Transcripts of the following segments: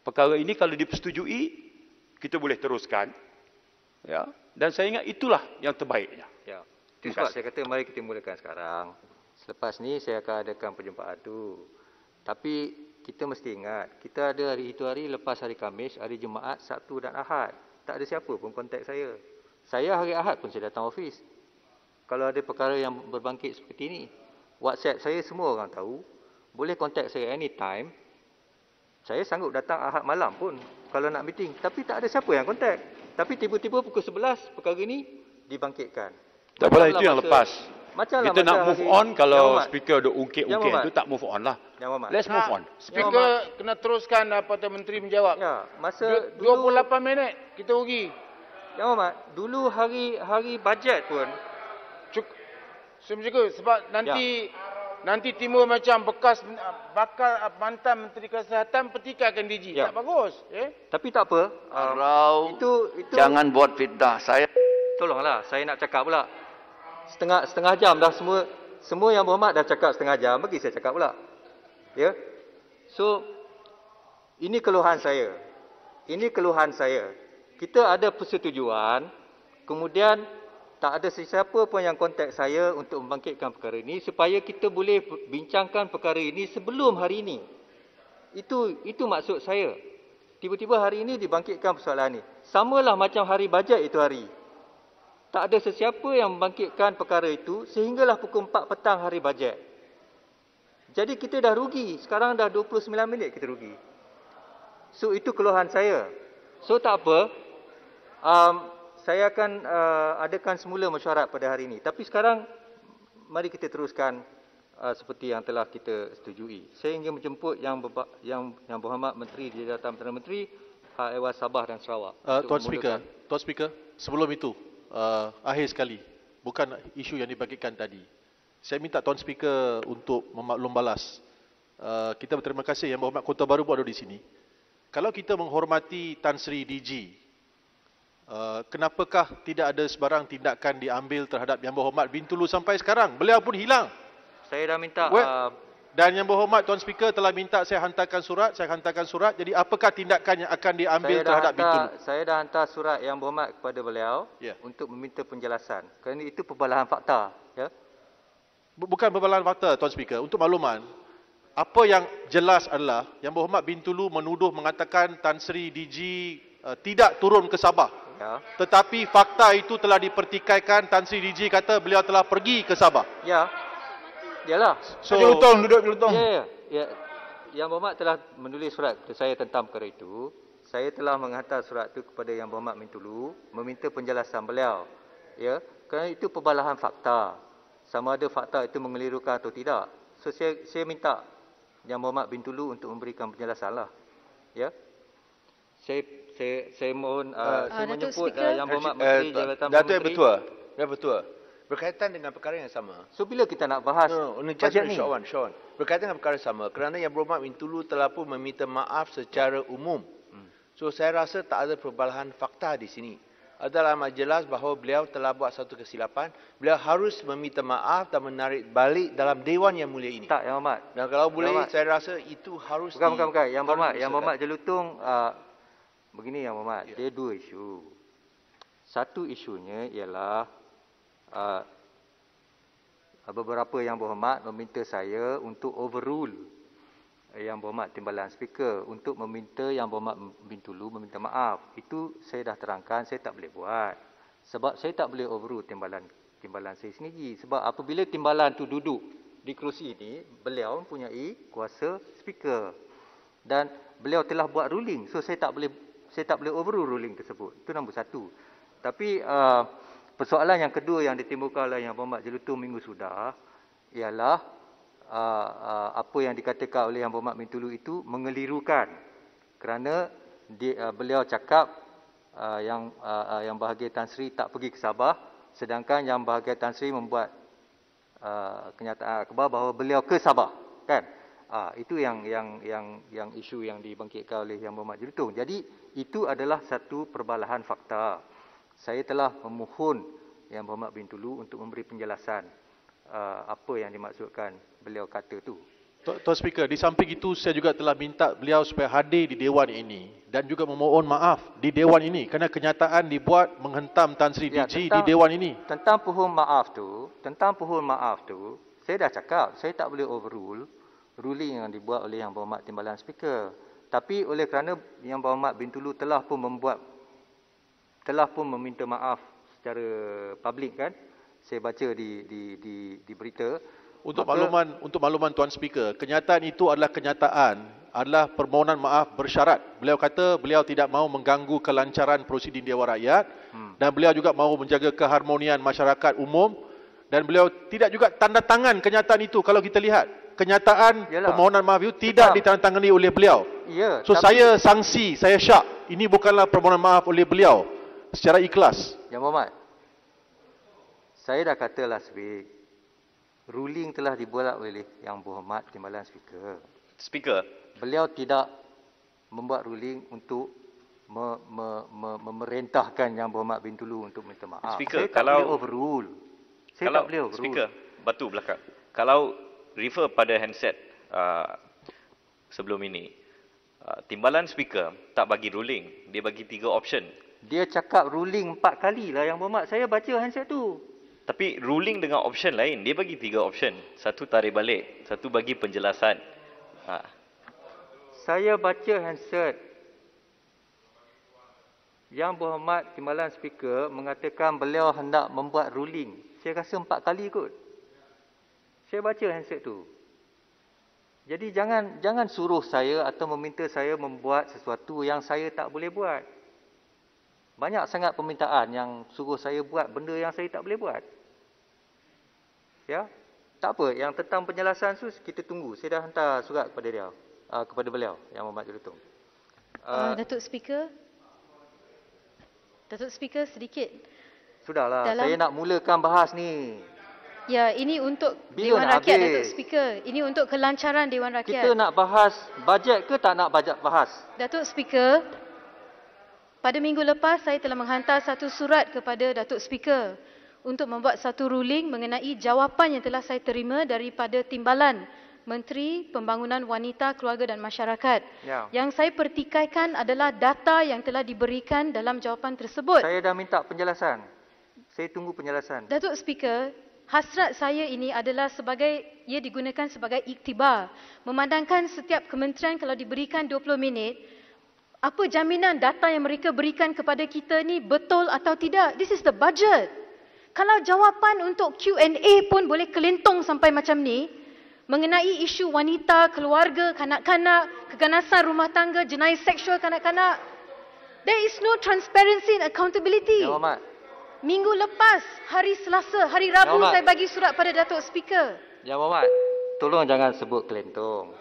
Perkara ini kalau dipersetujui, kita boleh teruskan. Ya, dan saya ingat itulah yang terbaiknya. Ya. Itu sebab saya kata mari kita mulakan sekarang. Selepas ni saya akan adakan perjumpaan tu. Tapi kita mesti ingat, kita ada hari itu hari lepas hari Khamis, hari Jumaat, Sabtu dan Ahad. Tak ada siapa pun kontak saya. Saya hari Ahad pun saya datang ofis. Kalau ada perkara yang berbangkit seperti ini, WhatsApp saya semua orang tahu. Boleh kontak saya anytime. Saya sanggup datang Ahad malam pun kalau nak meeting. Tapi tak ada siapa yang kontak. Tapi tiba-tiba pukul 11 perkara ini dibangkitkan. Tak apalah, itu yang lepas. Kita nak move on kalau speaker ada ungkit-ungkit itu tak move on lah. Let's move on. Speaker kena teruskan Perdana Menteri menjawab. Ya, masa 28 minit kita rugi. Yang Muhammad, dulu hari bajet pun sebab nanti timbul macam bakal mantan Menteri Kesihatan petikaikan DG. Tak bagus. Tapi tak apa. Itu Jangan buat fitnah. Saya tolonglah, saya nak cakap pula. Setengah jam dah semua yang berhormat dah cakap setengah jam, bagi saya cakap pula. Ya. So ini keluhan saya. Kita ada persetujuan, kemudian tak ada sesiapa pun yang kontak saya untuk membangkitkan perkara ini supaya kita boleh bincangkan perkara ini sebelum hari ini. Itu maksud saya. Tiba-tiba hari ini dibangkitkan persoalan ini. Samalah macam hari bajet itu hari. Tak ada sesiapa yang membangkitkan perkara itu sehinggalah pukul 4 petang hari bajet. Jadi kita dah rugi. Sekarang dah 29 minit kita rugi. So itu keluhan saya. So tak apa. Saya akan adakan semula mesyuarat pada hari ini. Tapi sekarang mari kita teruskan seperti yang telah kita setujui. Saya ingin menjemput yang berhormat Menteri di Jabatan Perdana Menteri, Hak Ehwal Sabah dan Sarawak. Tuan Speaker, sebelum itu, akhir sekali, bukan isu yang dibangkitkan tadi. Saya minta Tuan Speaker untuk memaklum balas. Kita berterima kasih Yang Berhormat Kota Baru pun ada di sini. Kalau kita menghormati Tan Sri DG, kenapakah tidak ada sebarang tindakan diambil terhadap Yang Berhormat Bintulu sampai sekarang? Beliau pun hilang. Saya dah minta dan Yang Berhormat Tuan Speaker telah minta saya hantarkan surat. Jadi apakah tindakan yang akan diambil terhadap Bintulu? Saya dah hantar surat Yang Berhormat kepada beliau untuk meminta penjelasan. Kerana itu perbalahan fakta, ya. Bukan perbalahan fakta, Tuan Speaker. Untuk makluman, apa yang jelas adalah Yang Berhormat Bintulu mengatakan Tan Sri DG tidak turun ke Sabah. Ya. Tetapi fakta itu telah dipertikaikan. Tan Sri DG kata beliau telah pergi ke Sabah. Ya. Yalah. So, duduk di lutong. Ya. Yang Berhormat telah menulis surat kepada saya tentang perkara itu. Saya telah menghantar surat itu kepada Yang Berhormat Bintulu meminta penjelasan beliau. Ya, kerana itu perbalahan fakta. Sama ada fakta itu mengelirukan atau tidak. So saya minta Yang Berhormat Bintulu untuk memberikan penjelasan lah. Ya. Saya mohon saya menyebut Yang Berhormat Menteri Jabatan Menteri. Datuk Betul. Berkaitan dengan perkara yang sama. So bila kita nak bahas bajet ni? Sean. Berkaitan dengan perkara sama kerana Yang Berhormat Bintulu telah pun meminta maaf secara umum. So saya rasa tak ada perbalahan fakta di sini. Adalah amat jelas bahawa beliau telah buat satu kesilapan. Beliau harus meminta maaf dan menarik balik dalam Dewan Yang Mulia ini. Tak, Yang Berhormat. Dan kalau boleh, saya rasa itu harus Bukan. Yang Berhormat Jelutong, begini Yang Berhormat. Dia dua isu. Satu isunya ialah beberapa Yang Berhormat meminta saya untuk overrule Yang Berhormat Timbalan Speaker untuk meminta Yang Berhormat Bintulu meminta maaf. Itu saya dah terangkan, saya tak boleh buat. Sebab saya tak boleh overrule timbalan saya sendiri. Sebab apabila timbalan tu duduk di kerusi ini, beliau mempunyai kuasa Speaker. Dan beliau telah buat ruling. So saya tak boleh overrule ruling tersebut. Itu nombor satu. Tapi persoalan yang kedua yang ditimbulkan oleh Yang Berhormat Jelutong minggu sudah ialah apa yang dikatakan oleh Yang Berhormat Bintulu itu mengelirukan. Kerana beliau cakap yang bahagia Tan Sri tak pergi ke Sabah, sedangkan yang bahagia Tan Sri membuat kenyataan akhbar bahawa beliau ke Sabah, kan? Itu yang isu yang dibangkitkan oleh Yang Berhormat Jelutong. Jadi itu adalah satu perbalahan fakta. Saya telah memohon Yang Berhormat Bintulu untuk memberi penjelasan apa yang dimaksudkan beliau kata tu. Tuan Speaker, di samping itu saya juga telah minta beliau supaya hadir di Dewan ini dan juga memohon maaf di Dewan ini kerana kenyataan dibuat menghentam Tan Sri DG di Dewan ini. Tentang pohon maaf tu, saya dah cakap, saya tak boleh overrule ruling yang dibuat oleh Yang Berhormat Timbalan Speaker. Tapi oleh kerana Yang Berhormat Bintulu telah pun meminta maaf secara publik kan, saya baca di berita. Untuk makluman Tuan Speaker, kenyataan itu adalah permohonan maaf bersyarat. Beliau kata beliau tidak mahu mengganggu kelancaran prosiding Dewan Rakyat dan beliau juga mahu menjaga keharmonian masyarakat umum dan beliau tidak juga tanda tangan kenyataan itu. Kalau kita lihat kenyataan permohonan maaf itu tidak ditandatangani oleh beliau. Ya, so saya sangsi, saya syak. Ini bukanlah permohonan maaf oleh beliau secara ikhlas. Yang Berhormat, saya dah kata last week, ruling telah dibuat oleh Yang Berhormat Timbalan Speaker. Speaker, beliau tidak membuat ruling untuk memerintahkan Yang Berhormat Bintulu untuk minta maaf. Speaker, saya tak boleh overrule. Speaker, batu belakang. Kalau refer pada handset sebelum ini, Timbalan Speaker tak bagi ruling, dia bagi 3 option. Dia cakap ruling 4 kali lah Yang Berhormat. Saya baca handset tu. Tapi ruling dengan option lain, dia bagi 3 option. Satu tarik balik, satu bagi penjelasan. Saya baca handset. Yang Berhormat Timbalan Speaker mengatakan beliau hendak membuat ruling. Saya rasa 4 kali kot. Saya baca handset tu. Jadi jangan suruh saya atau meminta saya membuat sesuatu yang saya tak boleh buat. Banyak sangat permintaan yang suruh saya buat benda yang saya tak boleh buat. Ya, tak apa. Yang tentang penjelasan tu kita tunggu. Saya dah hantar surat kepada dia, kepada beliau, Yang Berhormat Jelutong. Datuk Speaker sedikit. Sudahlah, saya nak mulakan bahas ni. Ya, ini untuk Dewan Rakyat, Datuk Speaker. Ini untuk kelancaran Dewan Rakyat. Kita nak bahas bajet ke tak nak bajet bahas? Datuk Speaker, pada minggu lepas saya telah menghantar satu surat kepada Datuk Speaker untuk membuat satu ruling mengenai jawapan yang telah saya terima daripada Timbalan Menteri Pembangunan Wanita, Keluarga dan Masyarakat. Ya. Yang saya pertikaikan adalah data yang telah diberikan dalam jawapan tersebut. Saya dah minta penjelasan. Saya tunggu penjelasan. Datuk Speaker, hasrat saya ini adalah ia digunakan sebagai iktibar. Memandangkan setiap kementerian kalau diberikan 20 minit, apa jaminan data yang mereka berikan kepada kita ni betul atau tidak? This is the budget. Kalau jawapan untuk Q&A pun boleh kelentong sampai macam ni, mengenai isu wanita, keluarga, kanak-kanak, keganasan rumah tangga, jenayah seksual kanak-kanak, there is no transparency and accountability. Yang Berhormat. Minggu lepas, hari Selasa, hari Rabu saya bagi surat pada Datuk Speaker. Yang Berhormat, tolong jangan sebut kelentong.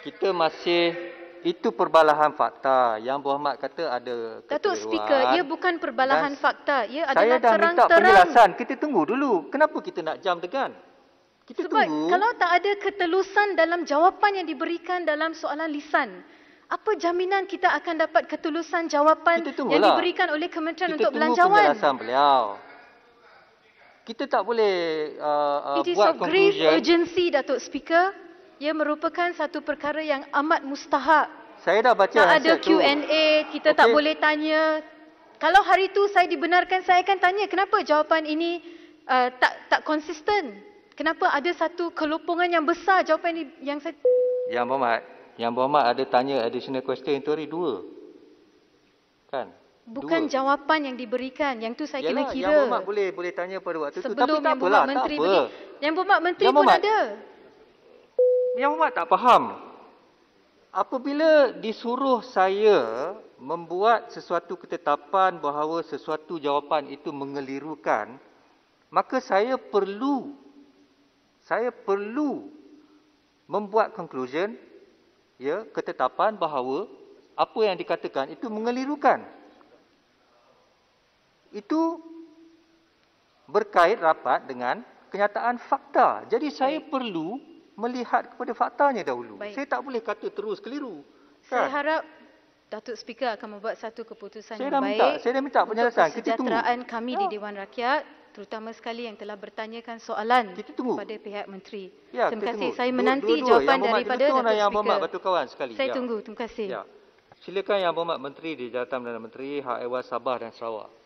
Kita masih, itu perbalahan fakta. Yang Berhormat kata ada kekeliruan. Datuk Speaker, ia bukan perbalahan fakta. Ia adalah terang-terang. Saya dah minta penjelasan. Kita tunggu dulu. Kenapa kita nak jam tegan? Kita sebab tunggu. Kalau tak ada ketelusan dalam jawapan yang diberikan dalam soalan lisan, apa jaminan kita akan dapat ketelusan jawapan yang diberikan oleh Kementerian untuk Belanjawan? Kita tunggu penjelasan beliau. Kita tak boleh buat conclusion. It is of grave urgency, Datuk Speaker. Ia merupakan satu perkara yang amat mustahak. Saya dah baca tak ada Q&A, kita tak boleh tanya. Kalau hari itu saya dibenarkan, saya akan tanya kenapa jawapan ini tak konsisten. Kenapa ada satu kelopongan yang besar jawapan ini yang saya... Yang Berhormat ada tanya additional question itu hari 2. Kan? Bukan 2. Jawapan yang diberikan. Yang tu saya kena kira. Yang Berhormat boleh tanya pada waktu itu. Sebelum Yang Berhormat Menteri pergi. Yang Berhormat Menteri pun ada. Yang Berhormat tak faham. Apabila disuruh saya membuat sesuatu ketetapan bahawa sesuatu jawapan itu mengelirukan, maka saya perlu membuat conclusion, ya, ketetapan bahawa apa yang dikatakan itu mengelirukan. Itu berkait rapat dengan kenyataan fakta. Jadi saya perlu melihat kepada faktanya dahulu. Baik. Saya tak boleh kata terus keliru. Saya harap Datuk Speaker akan membuat satu keputusan yang baik. Saya dah minta penjelasan. Untuk kesejahteraan kami di Dewan Rakyat. terutama sekali yang telah bertanyakan soalan kepada pihak menteri. Ya, terima kasih. Tunggu. Saya menanti Dua-dua, jawapan daripada Datuk Yang Speaker. Berhormat Batu Kawan sekali. Saya tunggu. Terima kasih. Ya. Silakan Yang Berhormat Menteri di Jabatan Perdana Menteri Hak Ehwal Sabah dan Sarawak.